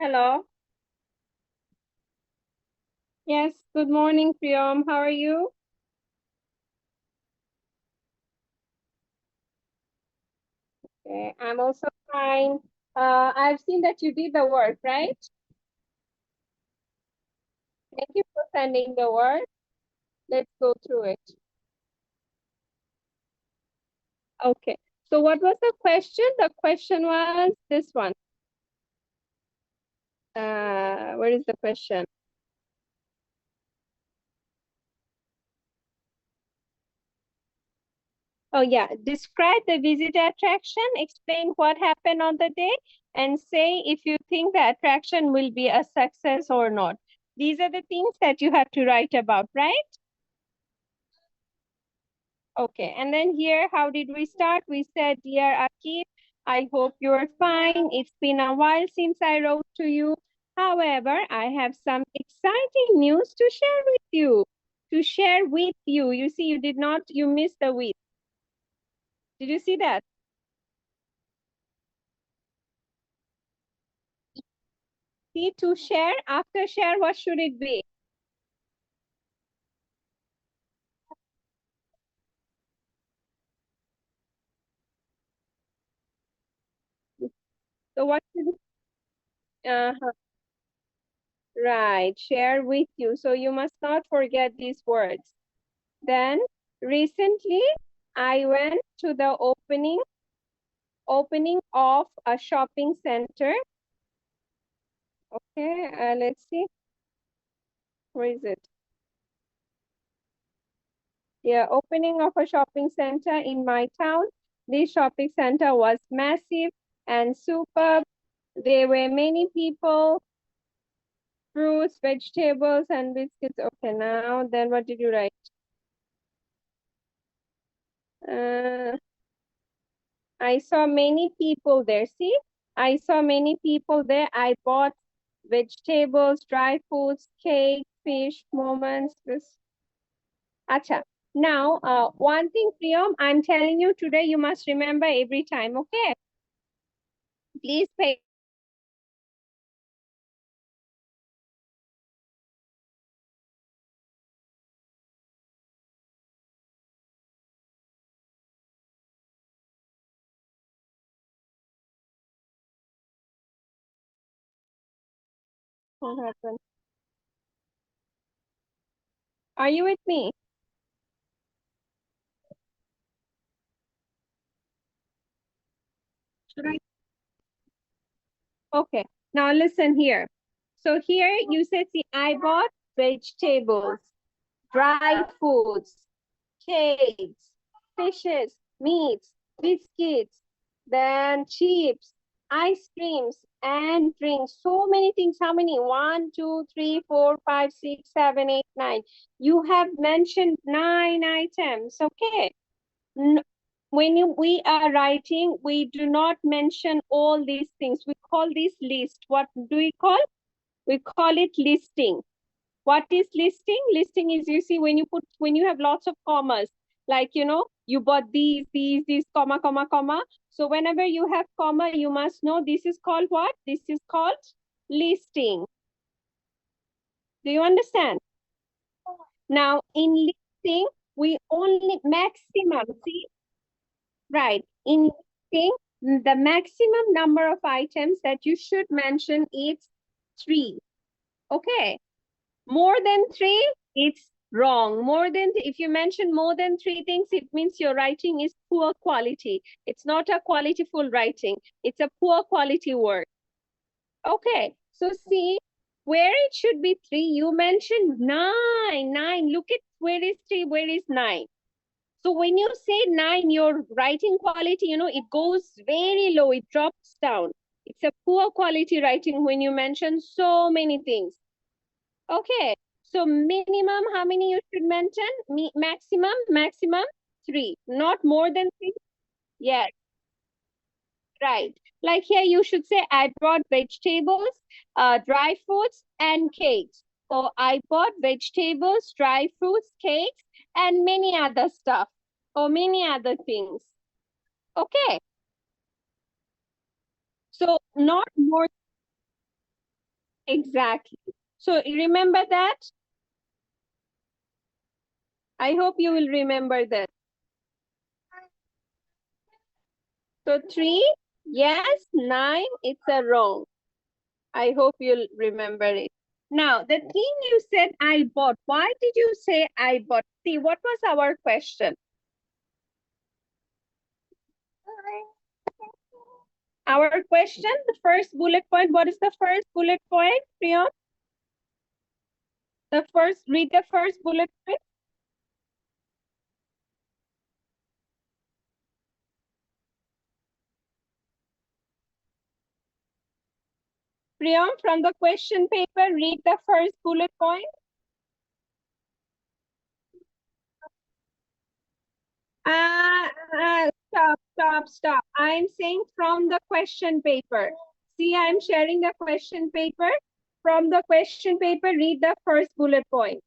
Hello. Yes, good morning, Priyam. How are you? Okay, I'm also fine. I've seen that you did the work, right? Thank you for sending the work. Let's go through it. Okay. So what was the question? The question was this one. Where is the question? Oh yeah, describe the visitor attraction, explain what happened on the day, and say if you think the attraction will be a success or not. These are the things that you have to write about, right? Okay, and then here, how did we start? We said, Dear Akif, I hope you're fine. It's been a while since I wrote to you. However, I have some exciting news to share with you. To share with you. You see, you missed the with. Did you see that? See, to share, after share, what should it be? So what should right, share with you. So you must not forget these words. Then recently I went to the opening of a shopping center. Okay, let's see. Where is it? Yeah, opening of a shopping center in my town. This shopping center was massive and superb. There were many people, fruits, vegetables, and biscuits. Okay, now then what did you write? Uh, I saw many people there. See, I saw many people there. I bought vegetables, dry foods, cake, fish, moments. This. Acha. Now, one thing, Priyam, I'm telling you today, you must remember every time, okay? Please pay. What happened? Are you with me? Should I? Okay. Now listen here. So here you said, see, I bought vegetables, dry foods, cakes, fishes, meats, biscuits, then chips, ice creams, and drinks. So many things. How many? 1, 2, 3, 4, 5, 6, 7, 8, 9. You have mentioned 9 items. Okay. When we are writing, we do not mention all these things. We call this list. What do we call? We call it listing. What is listing? Listing is, you see, when you have lots of commas, like, you bought these, comma, comma, comma. So whenever you have comma, you must know this is called what? This is called listing. Do you understand? Now, in listing, we only maximum, see, right, in listing, the maximum number of items that you should mention is 3. Okay. More than 3, it's wrong. If you mention more than 3 things, it means your writing is poor quality. It's not a qualityful writing. It's a poor quality work. Okay, so see, where it should be 3, you mentioned 9. 9, look at where is 3, where is 9. So when you say 9, your writing quality, it goes very low. It drops down. It's a poor quality writing when you mention so many things. Okay, so minimum, how many you should mention? Maximum 3, not more than 3. Yes, right. Like here, you should say, I bought vegetables, dry fruits, and cakes. So I bought vegetables, dry fruits, cakes, and many other stuff, or many other things. Okay, so not more. Exactly. So remember that. I hope you will remember that. So 3, yes, 9, it's a wrong. I hope you'll remember it. Now, the thing you said I bought, why did you say I bought? See, what was our question? Our question, the first bullet point, what is the first bullet point, Priyam? Read the first bullet point. Priyam, from the question paper, read the first bullet point. Stop. I'm saying from the question paper. See, I'm sharing the question paper. From the question paper, read the first bullet point.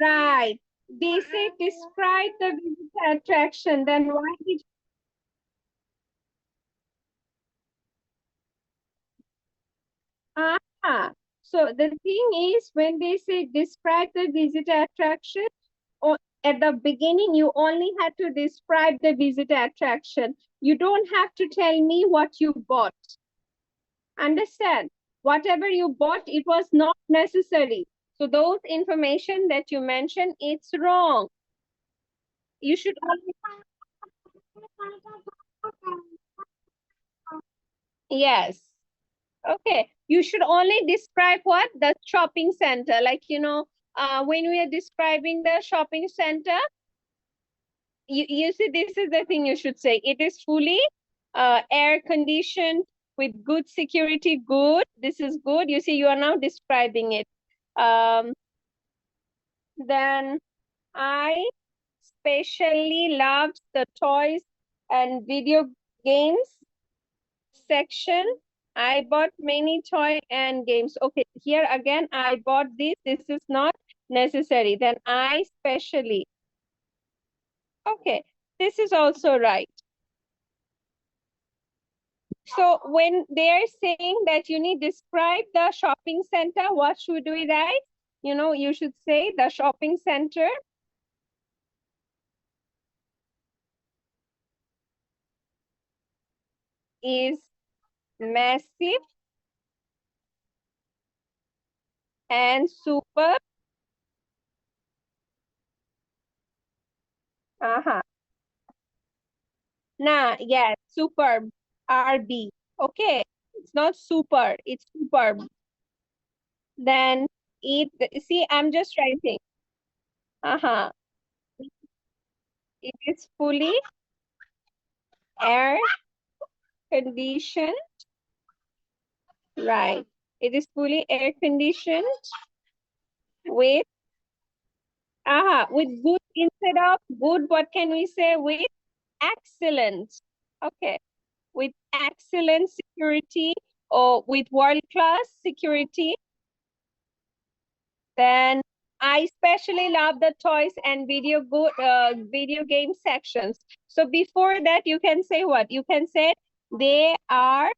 Right. They say describe the visitor attraction. Then why did so the thing is when they say describe the visitor attraction, or at the beginning you only had to describe the visitor attraction. You don't have to tell me what you bought. Understand? Whatever you bought, it was not necessary. So those information that you mentioned, it's wrong. You should only yes. Okay. You should only describe what? The shopping center. Like, when we are describing the shopping center, you see, this is the thing you should say. It is fully air conditioned with good security. Good. This is good. You see, you are now describing it. Then I especially loved the toys and video games section. I bought many toy and games. Okay, here again, I bought this. This is not necessary. Then I specially. Okay, this is also right. So when they're saying that you need to describe the shopping center, what should we write? You should say the shopping center is massive and super. Uh-huh. Nah, yes, superb. RB. Okay. It's not super, it's superb. Then see, I'm just writing. Uh-huh. It is fully air conditioned. Right. It is fully air conditioned with with good instead of good, what can we say? With excellent. Okay. With excellent security or with world-class security. Then I especially love the toys and video game sections. So before that, you can say what? You can say they are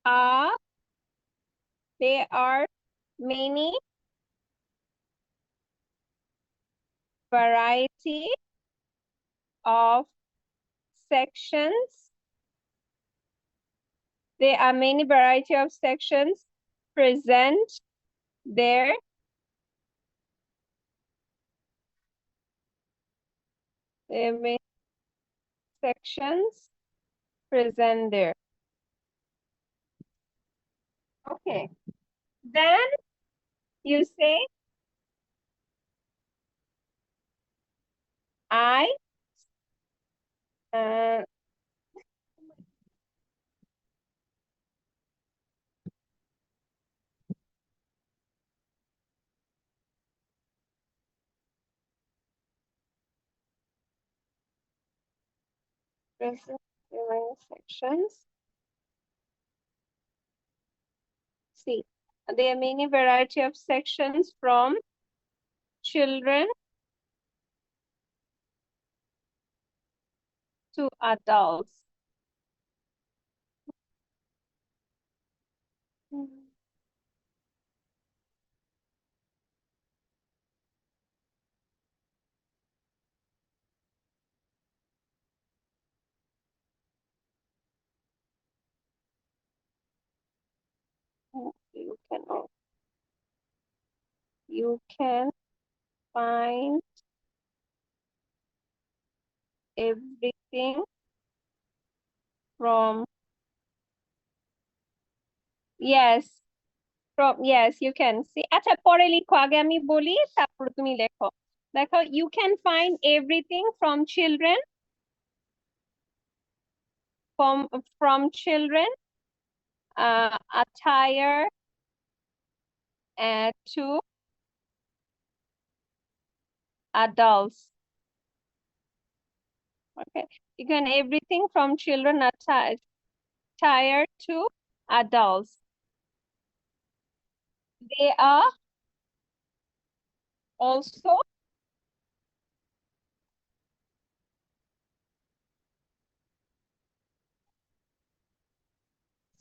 uh, they are many variety of sections. There are many variety of sections present there. There are many sections present there. Okay. Then you say I uh, present remaining sections. See, there are many variety of sections from children to adults. You can find everything from, yes, from, yes, you can see. আচ্ছা পরে লিখো, আগে আমি বলি তারপর তুমি লেখো। দেখো, you can find everything from children, from children attire to adults. Okay, you can everything from children attire to adults. They are also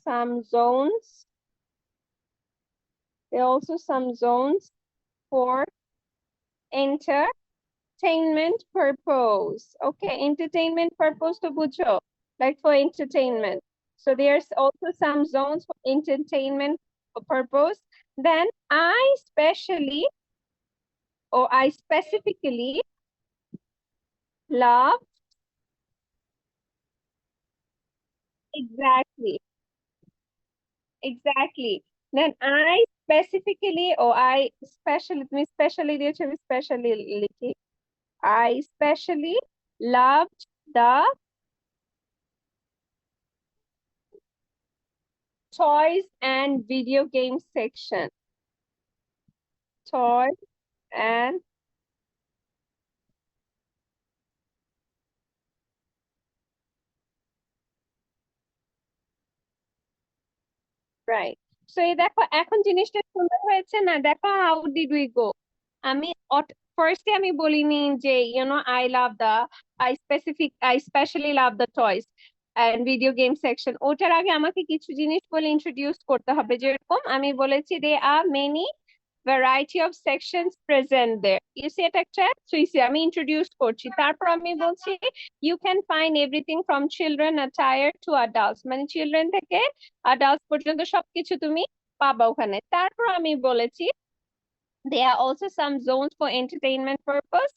some zones. There are also some zones for entertainment purpose. Okay, entertainment purpose to bujo, like for entertainment. So there's also some zones for entertainment purpose. Then I specifically love, exactly, exactly. Then I specifically, or I specially, me specially দিয়েছে, আমি specially লিখি। I especially loved the toys and video game section. Toys and right. So এই দেখো এখন জিনিসটা সুন্দর হয়েছে না, দেখো how did we go? আমি ফার্স্টে আমি বলিনি যে I specially love the toys and video game section। ওটার আগে আমাকে কিছু জিনিস বলে ইন্ট্রোডিউস করতে হবে, যেরকম আমি বলেছি they are many variety of sections present there. You see এটা একটা সুইসি আমি ইন্ট্রোডিউস করছি, তারপর আমি বলছি you can find everything from children attire to adults, মানে চিলড্রেন থেকে অ্যাডাল্টস পর্যন্ত সবকিছু তুমি পাবা ওখানে। তারপর আমি বলেছি there are also some zones for entertainment purpose।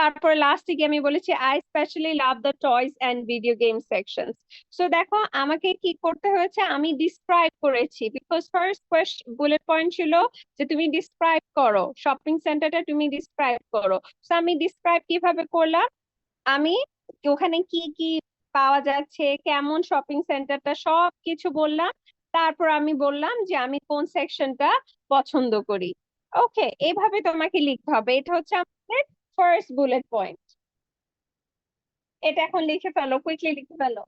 তারপর লাস্টে গিয়ে আমি বলেছি I especially love the toys and video game sections। So দেখো আমাকে কি করতে হয়েছে, আমি ডিসক্রাইব করেছি, বিকজ ফার্স্ট বুলেট পয়েন্ট ছিল যে তুমি ডিসক্রাইব করো, শপিং সেন্টারটা তুমি ডিসক্রাইব করো। সো আমি ডিসক্রাইব কিভাবে করলাম, আমি ওখানে কি কি পাওয়া যাচ্ছে, কেমন শপিং সেন্টারটা, সব কিছু বললাম। তারপর আমি বললাম যে আমি কোন সেকশনটা পছন্দ করি। ওকে, এইভাবে তোমাকে লিখতে হবে। এটা হচ্ছে আমাদের ফার্স্ট বুলেট পয়েন্ট। এটা এখন লিখে ফেলো, কুইকলি লিখে ফেলো।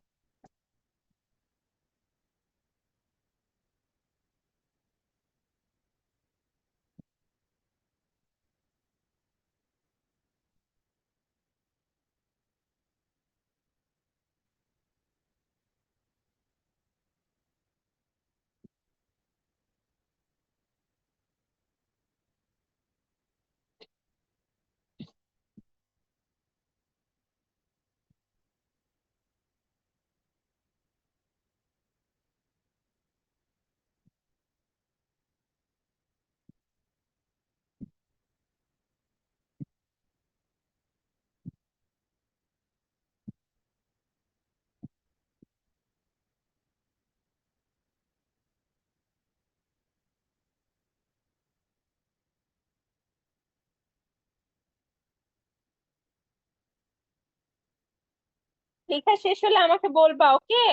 লেখা শেষ হলে আমাকে বলবা, ওকে?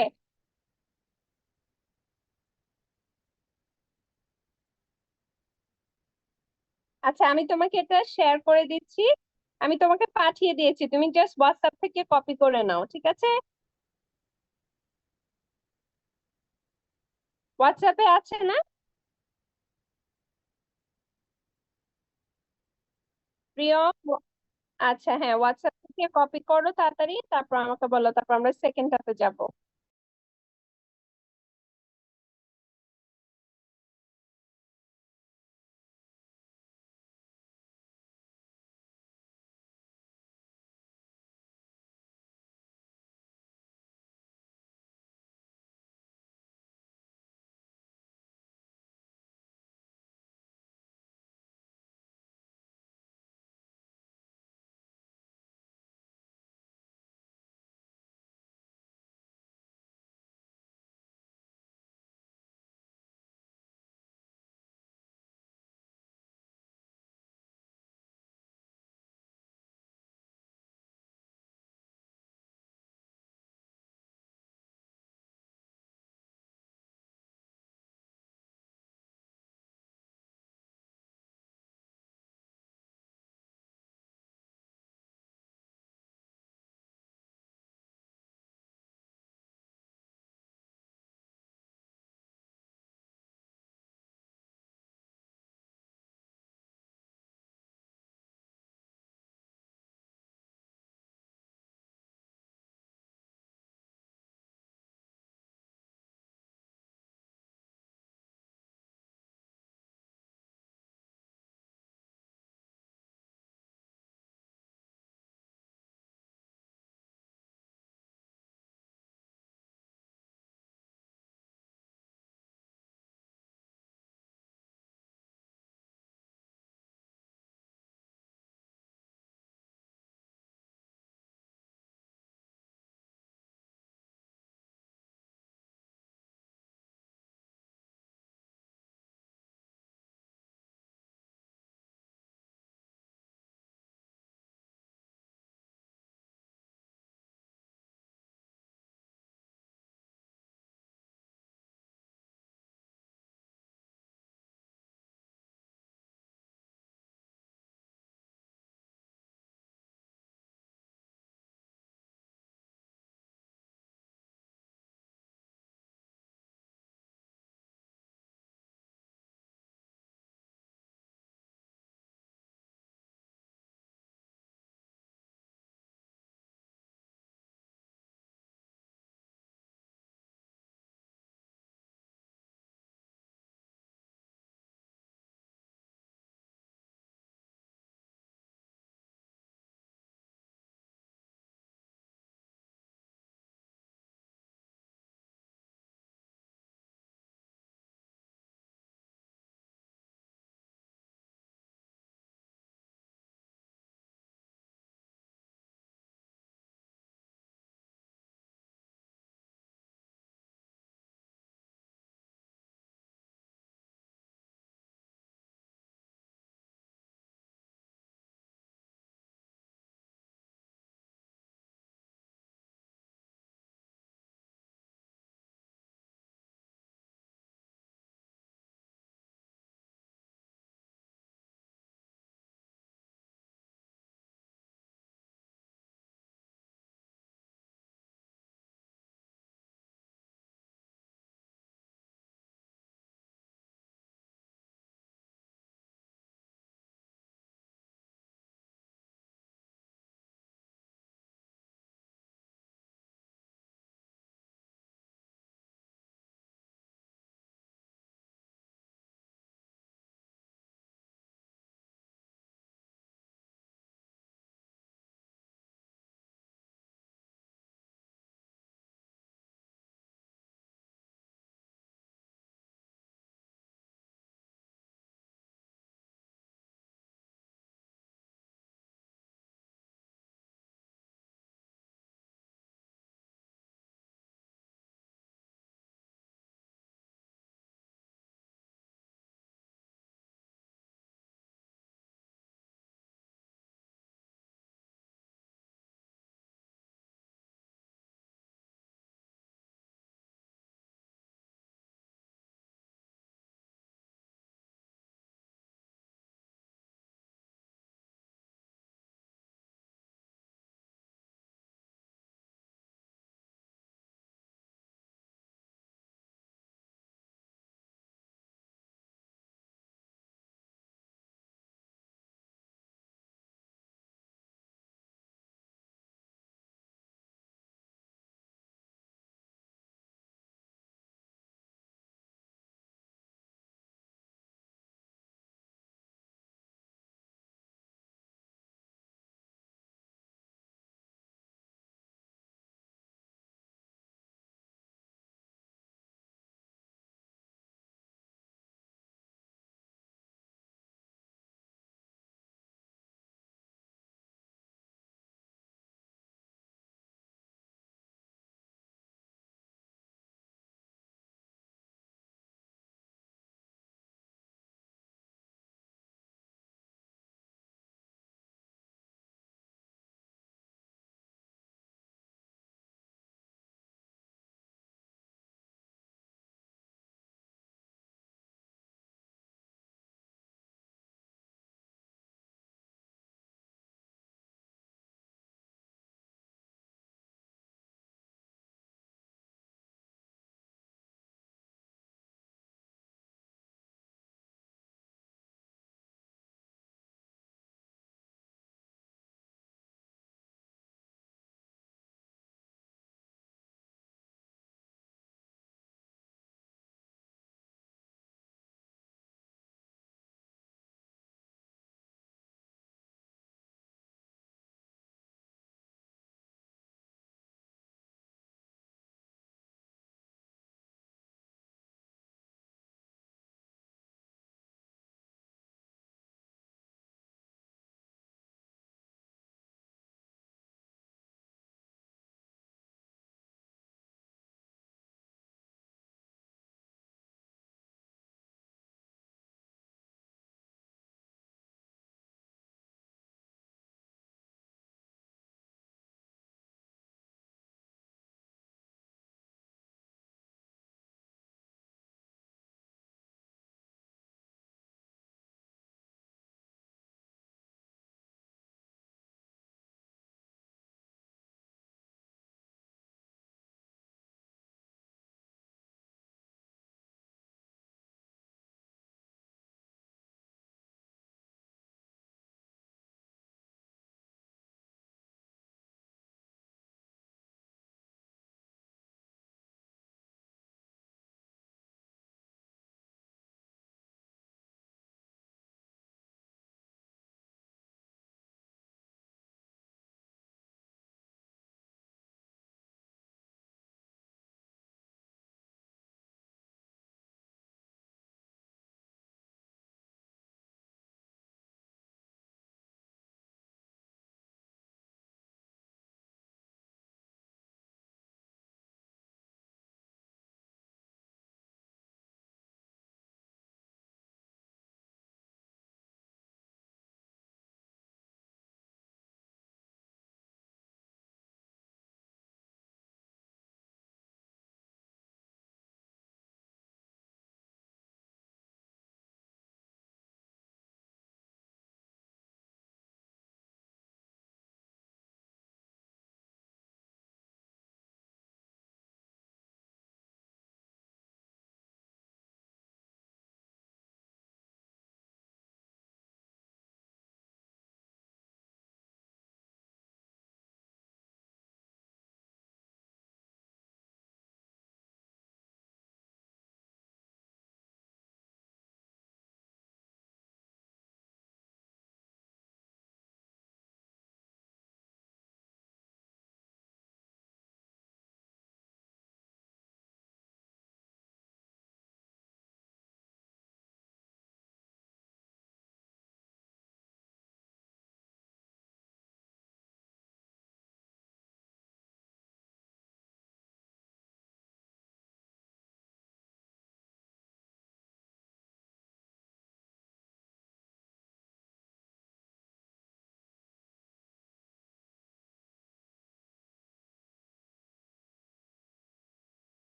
আচ্ছা, আমি তোমাকে এটা শেয়ার করে দিচ্ছি, আমি তোমাকে পাঠিয়ে দিয়েছি, তুমি জাস্ট হোয়াটসঅ্যাপ থেকে কপি করে নাও, ঠিক আছে? হোয়াটসঅ্যাপে আছে না? প্রিয়, আচ্ছা, হ্যাঁ, হোয়াটসঅ্যাপ থেকে কপি করো তাড়াতাড়ি, তারপর আমাকে বলো, তারপর আমরা সেকেন্ডটাতে যাব।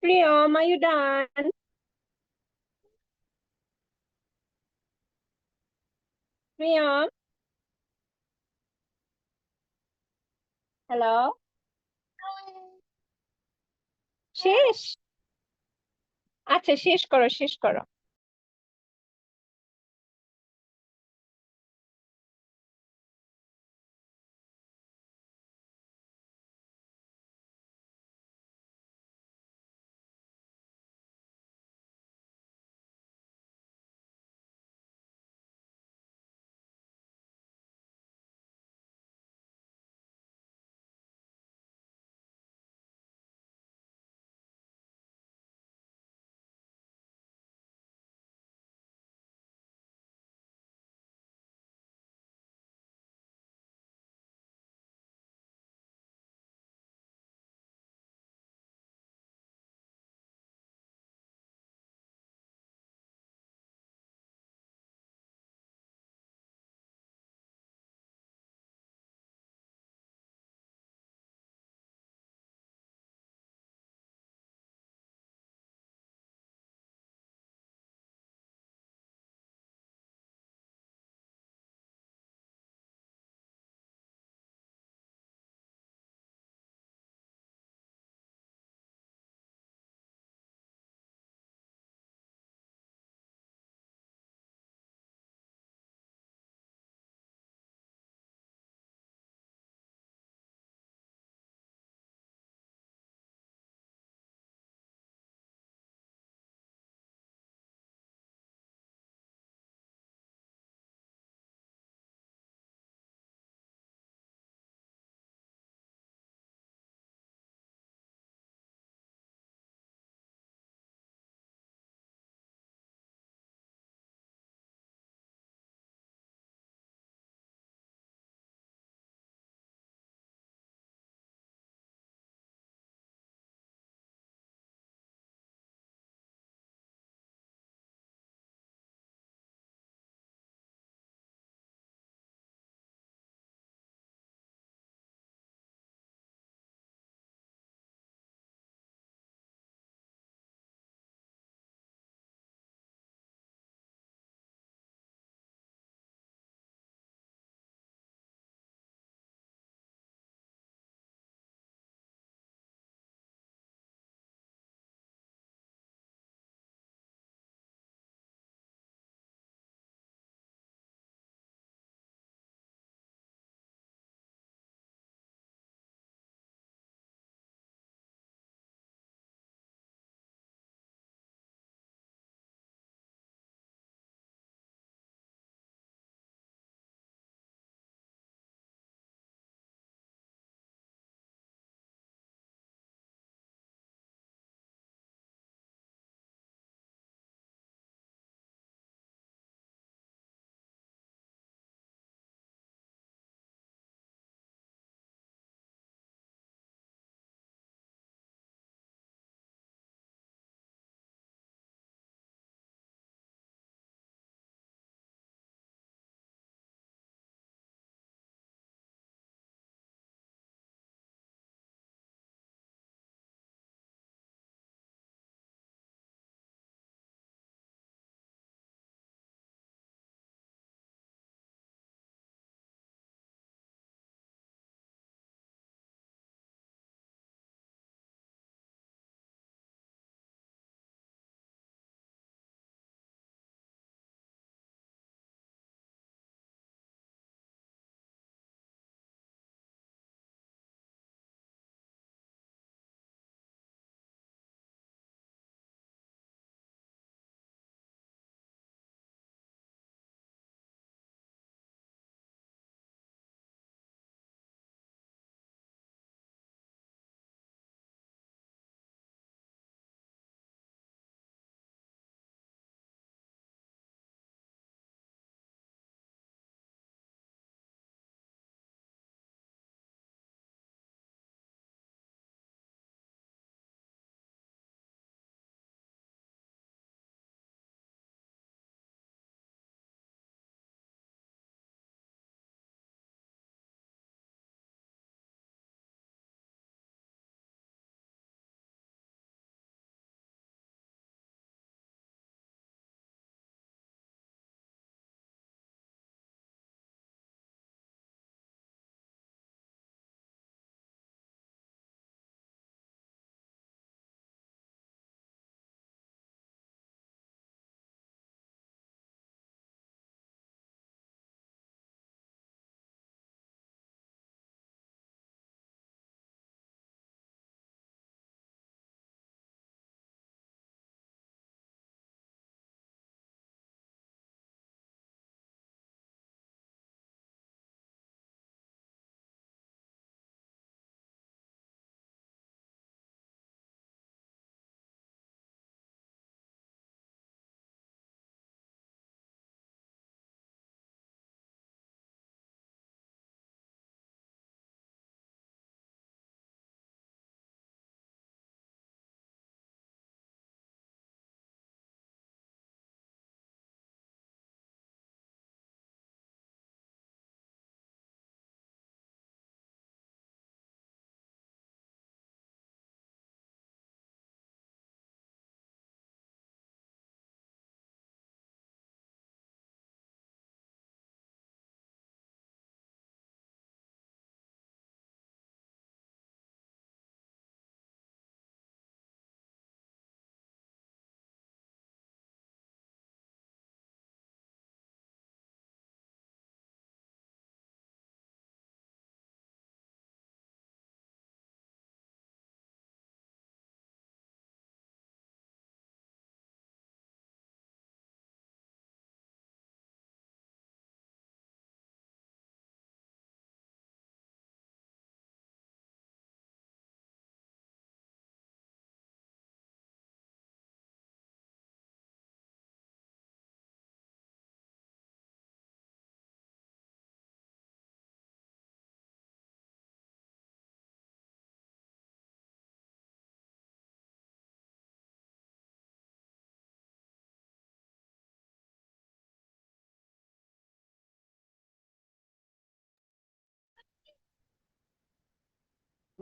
Priyam, are you done? Priyam, hello? শেষ? আচ্ছা, শেষ করো, শেষ করো।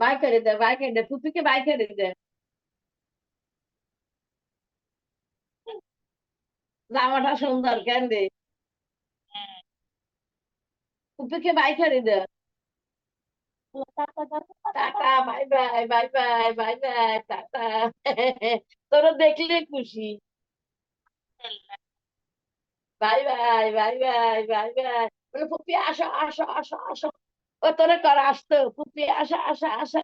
বাই করে দে, বাই করে দে, ফুপিকে বাই করে দে। জামাটা সুন্দর কেন রে? ফুপিকে বাই করে দে। Tata, bye bye, bye bye, bye bye, tata. তোরা দেখলে খুশি। Bye bye, bye bye, bye bye. বলে ফুপি আসো, আসো, আসো, আসো। ও তোরে কর আসতো, ফুপি আসো, আসো, আসো।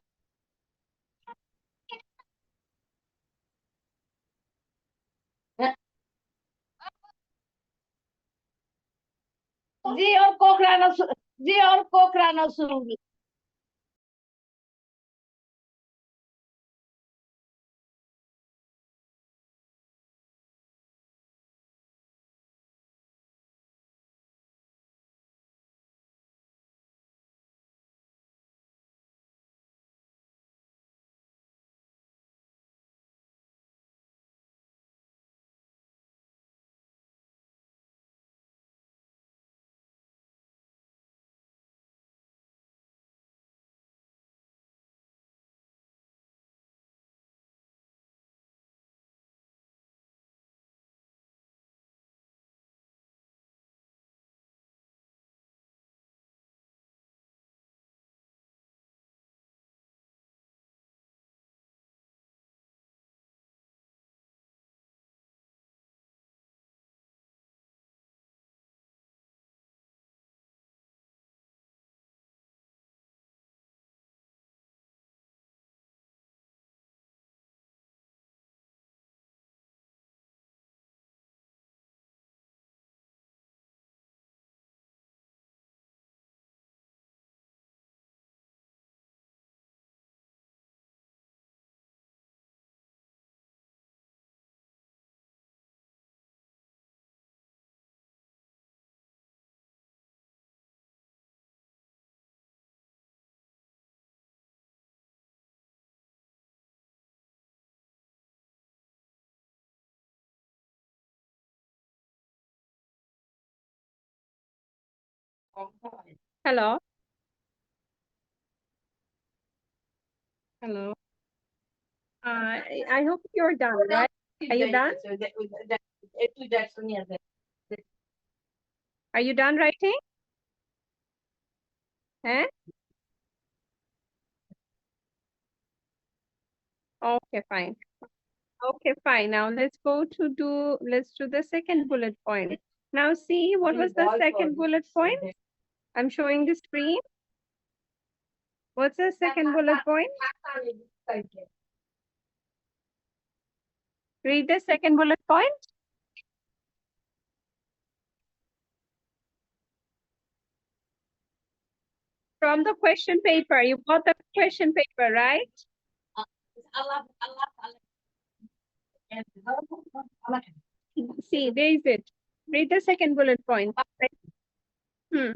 হ্যাঁ, জি ওর কোকড়ানো জি ওর কোকড়ানো চুল। Hello. Hello. I hope you're done, right? Are you done? একটু দেখছো নিয়ে দে। Are you done writing? Eh? Okay, fine. Okay, fine. Now let's do the second bullet point. Now see, what was the second bullet point? I'm showing the screen. What's the second bullet point? Read the second bullet point. From the question paper. You got the question paper, right? See, there is it. Read the second bullet point. Hmm.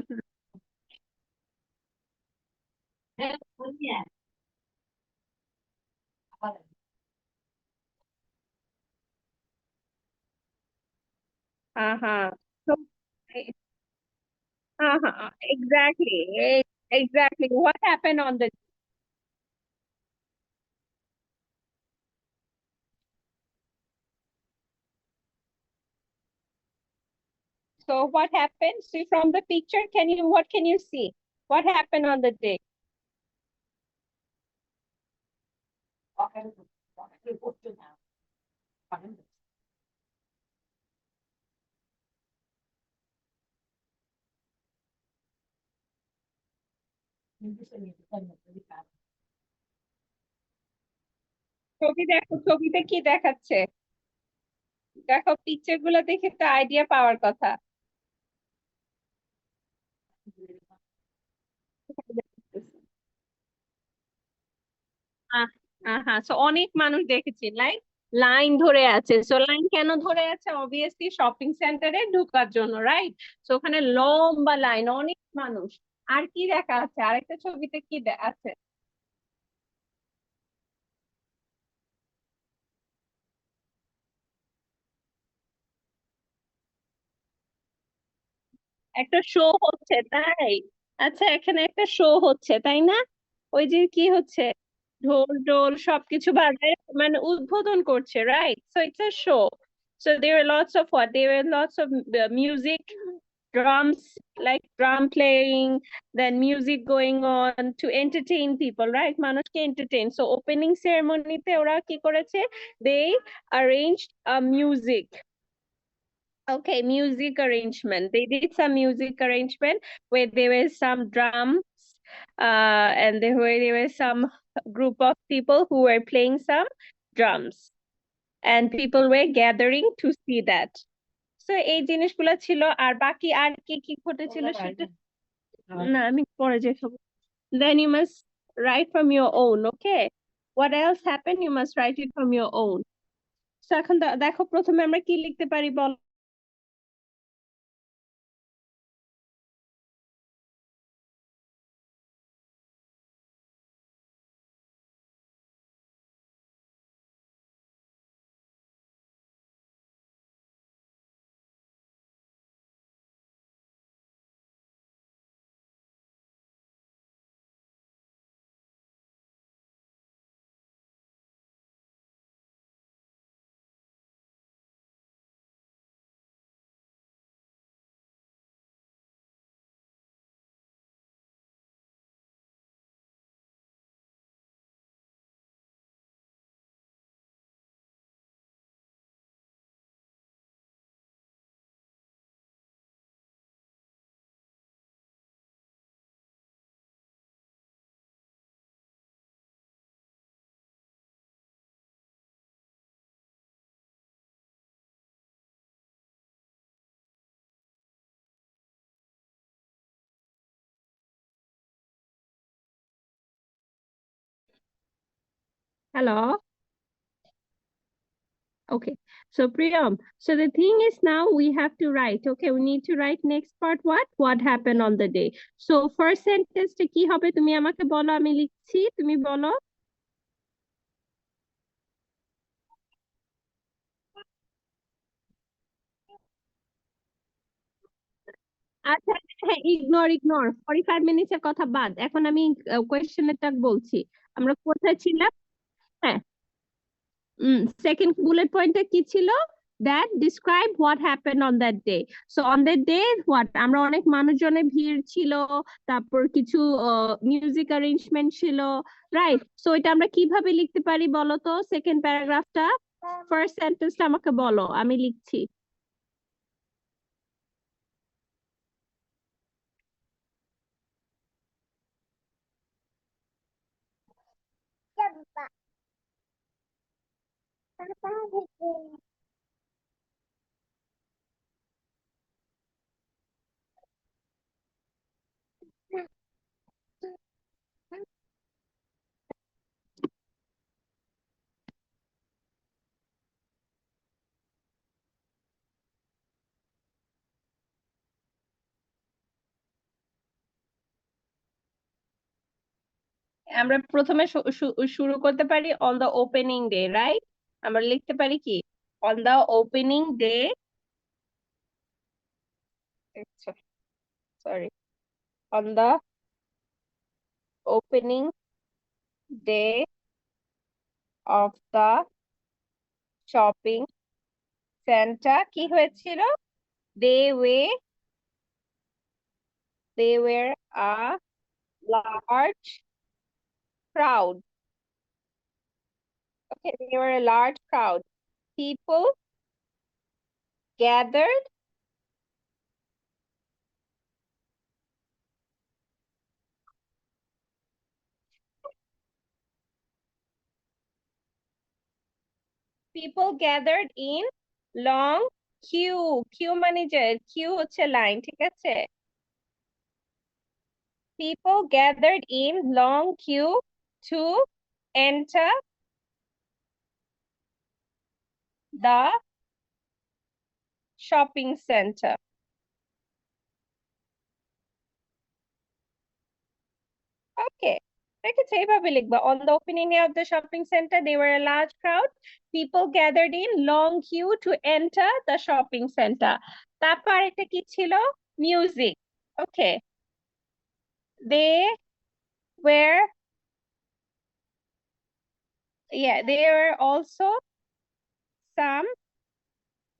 Uh-huh. So, exactly. Exactly. What happened on the So what happened? See from the picture, what can you see? What happened on the day? ছবি দেখো, ছবিতে কি দেখাচ্ছে? দেখো picture গুলো দেখে তো idea পাওয়ার কথা। সো অনেক মানুষ দেখেছি লাইক লাইন ধরে আছে। সো লাইন কেন ধরে আছে? অবভিয়াসলি শপিং সেন্টারে ঢোকার জন্য, রাইট? সো ওখানে লম্বা লাইন, অনেক মানুষ। আর কি দেখা আছে? আরেকটা ছবিতে কি আছে? একটা শো হচ্ছে, তাই? আচ্ছা, এখানে একটা শো হচ্ছে, তাই না? ওই যে কি হচ্ছে, ঢোল ঢোল সবকিছু বাজায়, মানে উদ্বোধন করছে, right? So it's a show. So there were lots of what? There were lots of music, drums, like drum playing, then music going on to entertain people, right? মানুষকে entertain. So opening ceremony তে ওরা কি করেছে? They arranged a music. Okay, music arrangement. They did some music arrangement where there were some drums, and there were some group of people who were playing some drums, and people were gathering to see that. So এই জিনিসগুলো ছিল, আর বাকি আর কি কি ঘটেছিল সেটা না আমি পরে যে খাবো. Then you must write from your own, okay? What else happened? You must write it from your own. So এখন দেখো প্রথমে আমরা কি লিখতে পারি বল. Hello. Okay, so Priyam, so the thing is now we have to write. Okay, we need to write next part. What happened on the day? So first sentence টা কি হবে তুমি আমাকে বলো, আমি লিখছি, তুমি বলো. আচ্ছা, হ্যাঁ, ইগনোর 45 মিনিটের কথা বাদ, এখন আমি কোয়েশ্চেনেরটা বলছি. আমরা কোথায় ছিলাম? হ্যাঁ, সেকেন্ড বুলেট পয়েন্টটা কি ছিল? That describe what happened on that day. So on that day what, আমরা অনেক মানুষজনের ভিড় ছিল, তারপর কিছু মিউজিক অ্যারেঞ্জমেন্ট ছিল, রাইট? সো এটা আমরা কিভাবে লিখতে পারি বলো তো, সেকেন্ড প্যারাগ্রাফটা? ফার্স্ট সেন্টেন্সটা আমাকে বলো, আমি লিখছি. আমরা প্রথমে শুরু করতে পারি on the opening day, right? আমরা লিখতে পারি কি, on the opening day, sorry, on the opening day of the shopping centre কি হয়েছিল? they were they were a large crowd. Okay, they were a large crowd. People gathered people gathered in long queue. queue মানে যে queue হচ্ছে line, ঠিক আছে? People gathered in long queue to enter the shopping center. Okay. দেখেছো, এইভাবে লিখবা, on the opening day of the shopping center they were a large crowd, people gathered in long queue to enter the shopping center. তারপর এটা কি ছিল? Music. Okay, they were Yeah, there were also some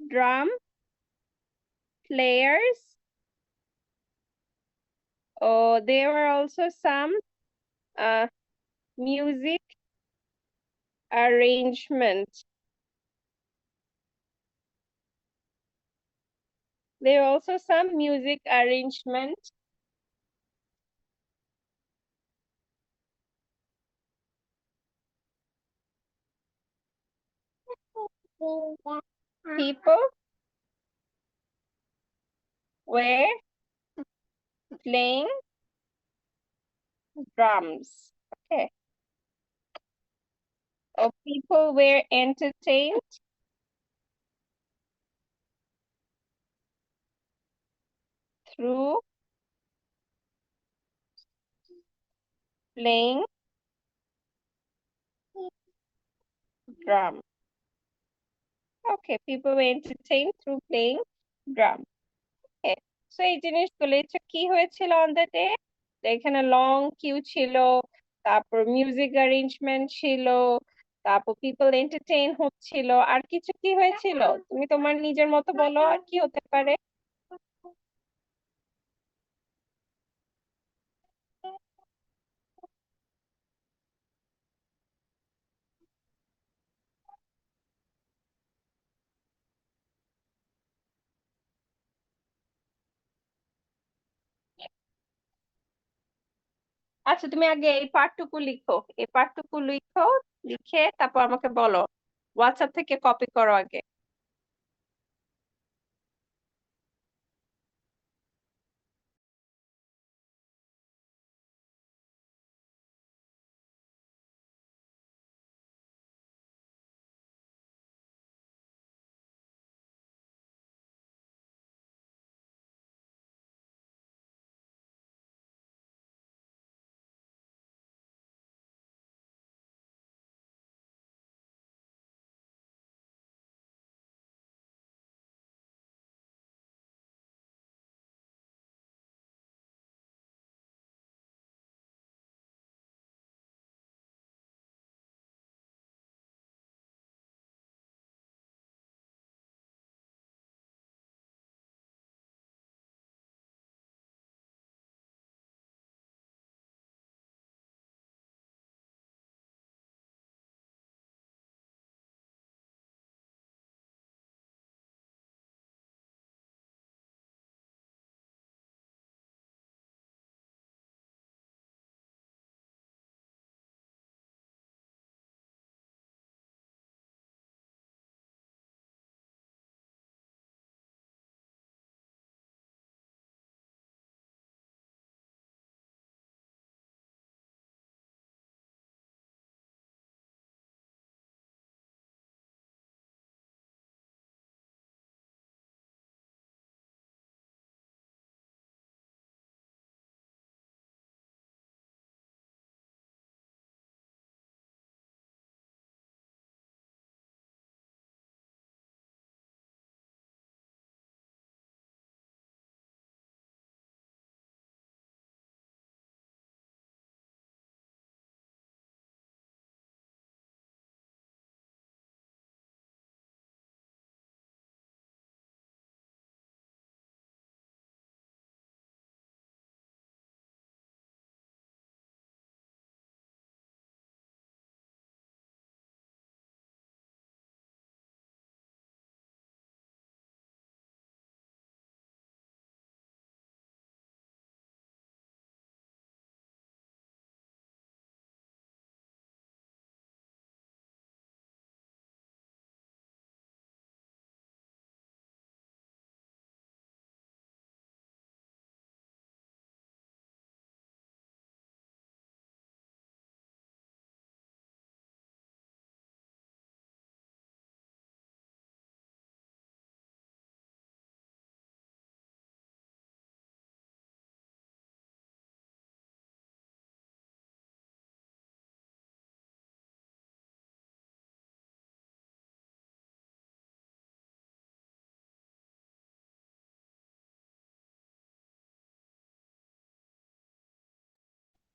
drum players. Oh, there were also some music arrangement. There were also some music arrangement. People were playing drums. Okay. Oh, people were entertained through playing drum. Okay, people were entertained through playing drum. Okay, so এই জিনিসগুলো এটা কি হয়েছিল on the day? এখানে long Q ছিল, তারপর music arrangement ছিল, তারপর পিপল এন্টারটেইন হচ্ছিল, আর কিছু কি হয়েছিল? তুমি তোমার নিজের মতো বলো আর কি হতে পারে? আচ্ছা, তুমি আগে এই পার্টটুকু লিখো, এই পার্টটুকু লিখো, লিখে তারপর আমাকে বলো। হোয়াটসঅ্যাপ থেকে কপি করো আগে।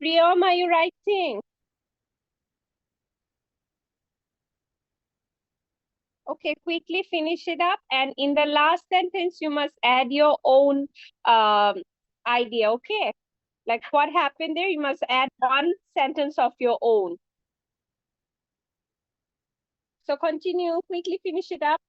Priyam, are you writing? Okay, quickly finish it up. And in the last sentence, you must add your own idea, okay? Like what happened there, you must add one sentence of your own. So continue, quickly finish it up.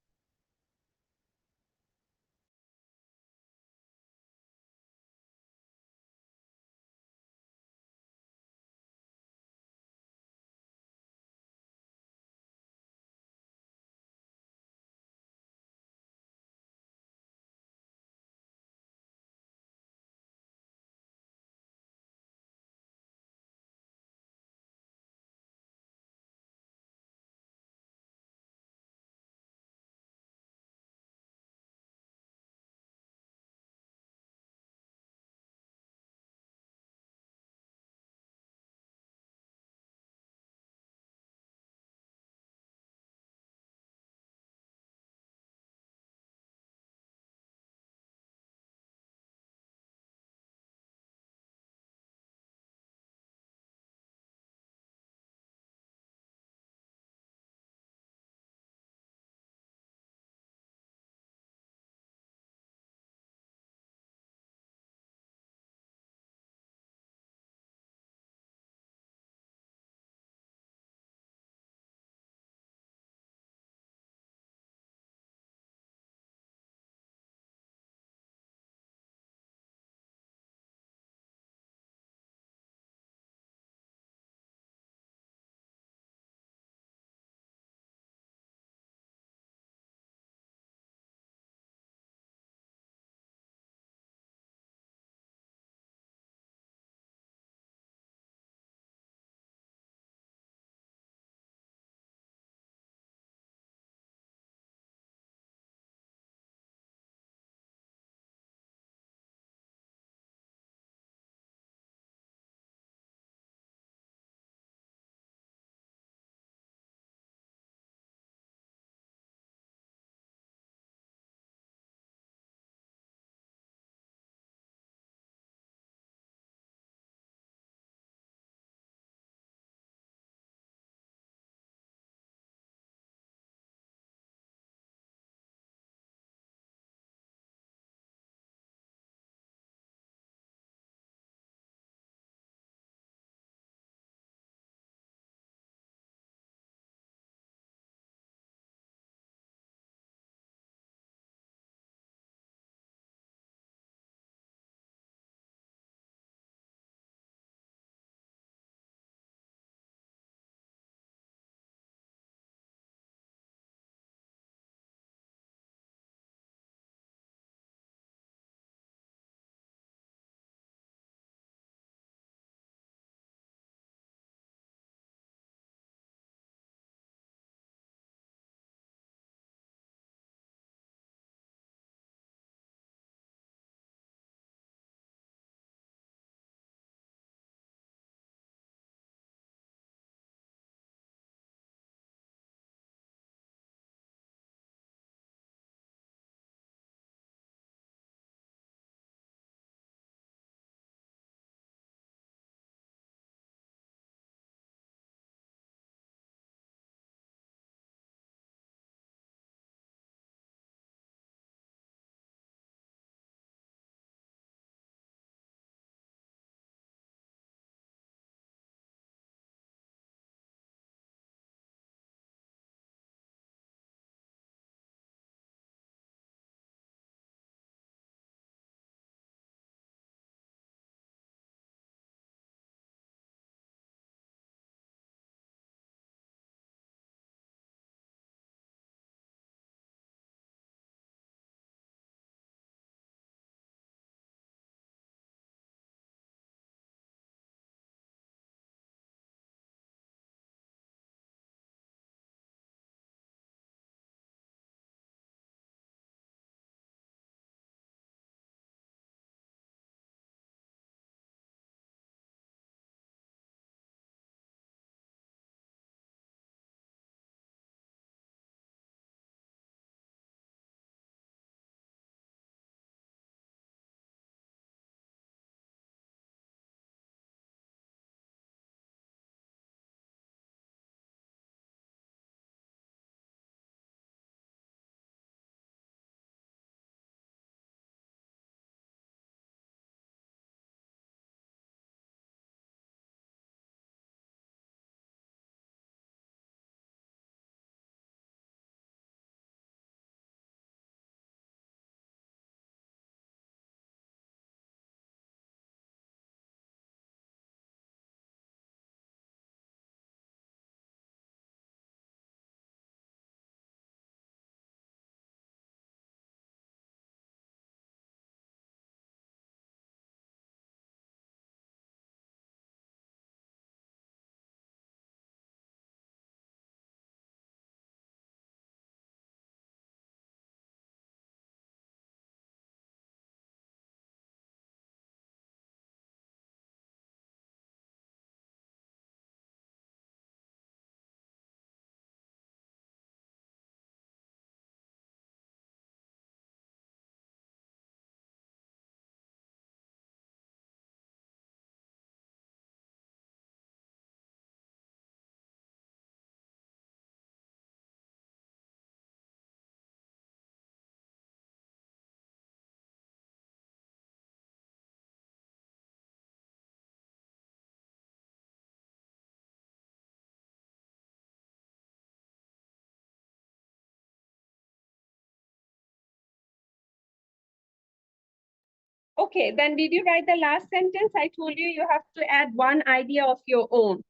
Okay, then did you write the last sentence? I told you you have to add one idea of your own,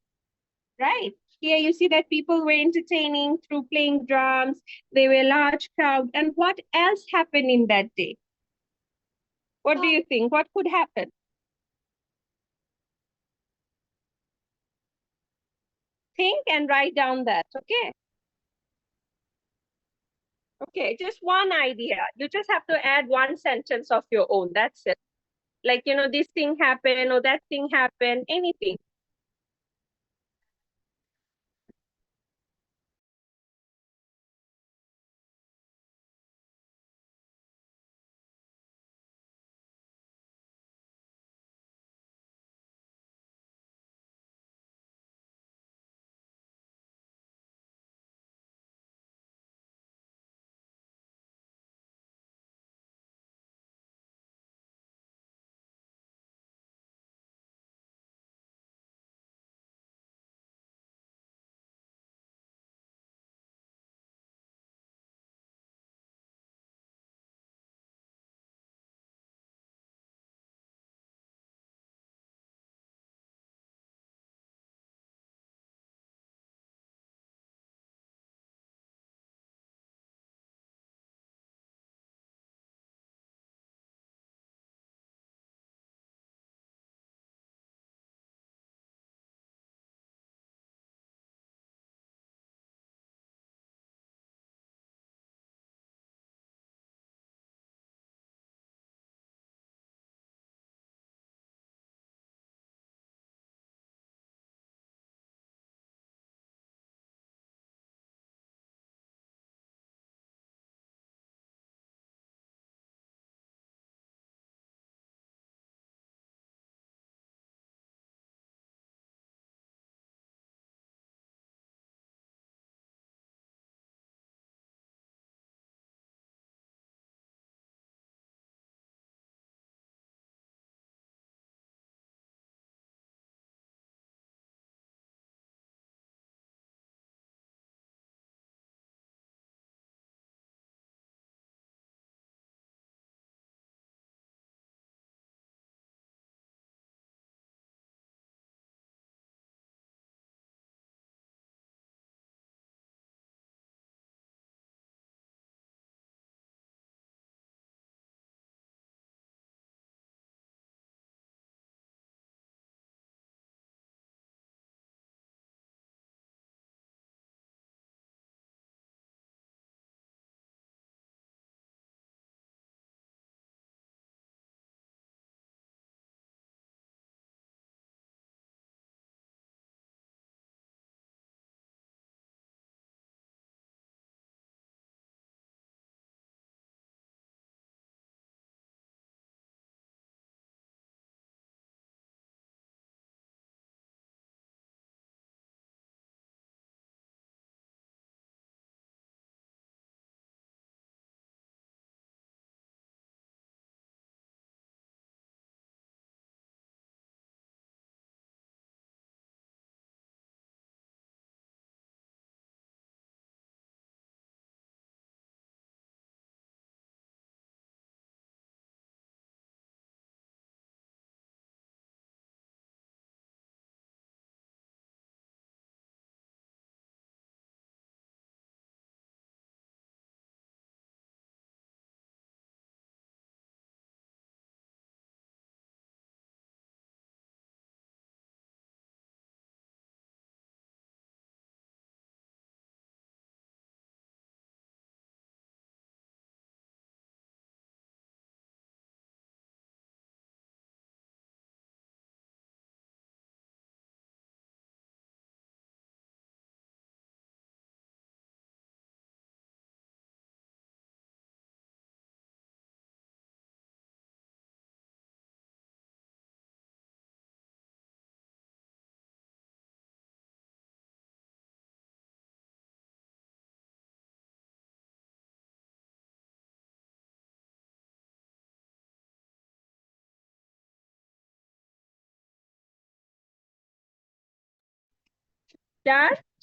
right? Here you see that people were entertaining through playing drums. They were a large crowd. And what else happened in that day? What do you think? What could happen? Think and write down that, okay? Okay, just one idea. You just have to add one sentence of your own. That's it. Like, this thing happened or that thing happened, anything.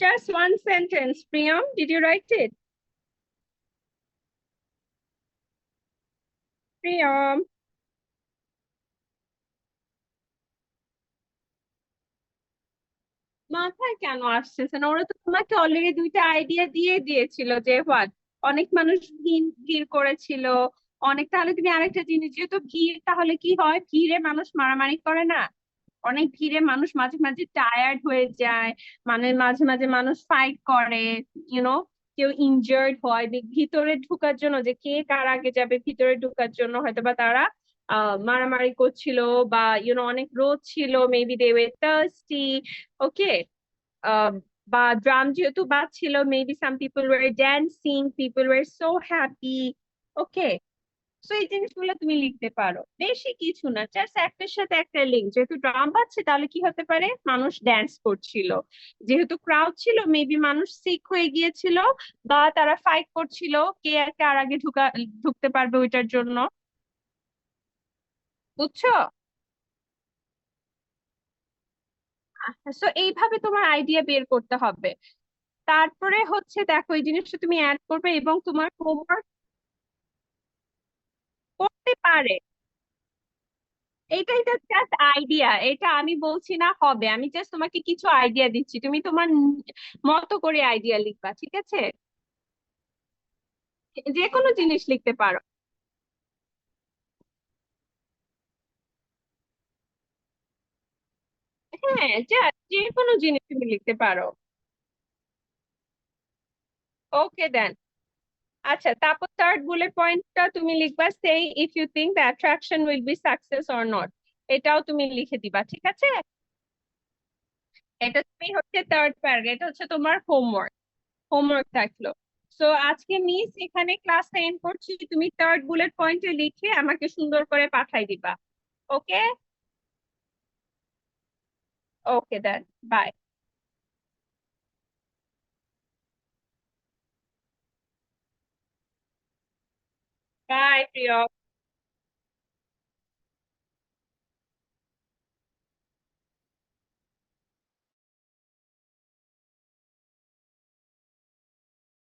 Just one sentence. Priyam, did you write it? Priyam. মাথায় কেন আসতেছে না? ওরা তো তোমাকে already দুইটা idea দিয়ে দিয়েছিল যে হোয়াট, অনেক মানুষ ভিড় ভিড় করেছিল অনেক। তাহলে তুমি আরেকটা জিনিস, যেহেতু ভিড়, তাহলে কি হয়, ভিড়ে মানুষ মারামারি করে না? অনেক ভিড়ে মানুষ মাঝে মাঝে টায়ার্ড হয়ে যায়, মানে মাঝে মাঝে মানুষ ফাইট করে, ইউনো, কেউ ইনজার্ড হয় ভিতরে ঢুকার জন্য, যে কে কার আগে যাবে ভিতরে ঢুকার জন্য হয়তো বা তারা মারামারি করছিল, বা অনেক রোদ ছিল, maybe they were thirsty. Okay, বা ড্রাম যেহেতু বাজছিল, maybe some people were dancing, people were so happy. Okay, so এই জিনিসগুলো তুমি লিখতে পারো, বেশি কিছু না, জাস্ট একটার সাথে একটা লিঙ্ক। যেহেতু ড্রাম বাজছে, তাহলে কি হতে পারে, মানুষ ড্যান্স করছিল, যেহেতু ক্রাউড ছিল, মেবি মানুষ সিক হয়ে গিয়েছিল, বা তারা ফাইট করছিল, কে আর কার আগে ঢুকতে পারবে ওইটার জন্য। বুঝছো? সো এইভাবে তোমার আইডিয়া বের করতে হবে। তারপরে হচ্ছে দেখো, এই জিনিসটা তুমি অ্যাড করবে, এবং তোমার হোমওয়ার্ক করতে পারে। এটা জাস্ট আইডিয়া, এটা আমি বলছি না হবে, আমি জাস্ট তোমাকে কিছু আইডিয়া দিচ্ছি, তুমি তোমার মতো করে আইডিয়া লিখবা, ঠিক আছে? যে কোনো জিনিস লিখতে পারো। হ্যাঁ, যে কোনো জিনিস তুমি লিখতে পারো। ওকে দেন। আচ্ছা, তারপর থার্ড বুলেট পয়েন্টটা তুমি লিখবা, সেই if you think the attraction will be success or not, এটাও তুমি লিখে দিবা, ঠিক আছে? এটা তুমি হচ্ছে থার্ড প্যারাগ্রাফ, এটা হচ্ছে তোমার হোমওয়ার্ক থাকলো। সো আজকে মিস এখানে ক্লাসটা এন্ড করছি, তুমি থার্ড বুলেট পয়েন্টে লিখে আমাকে সুন্দর করে পাঠাই দিবা। ওকে। ওকে দেন। বাই। বাই প্রিয়।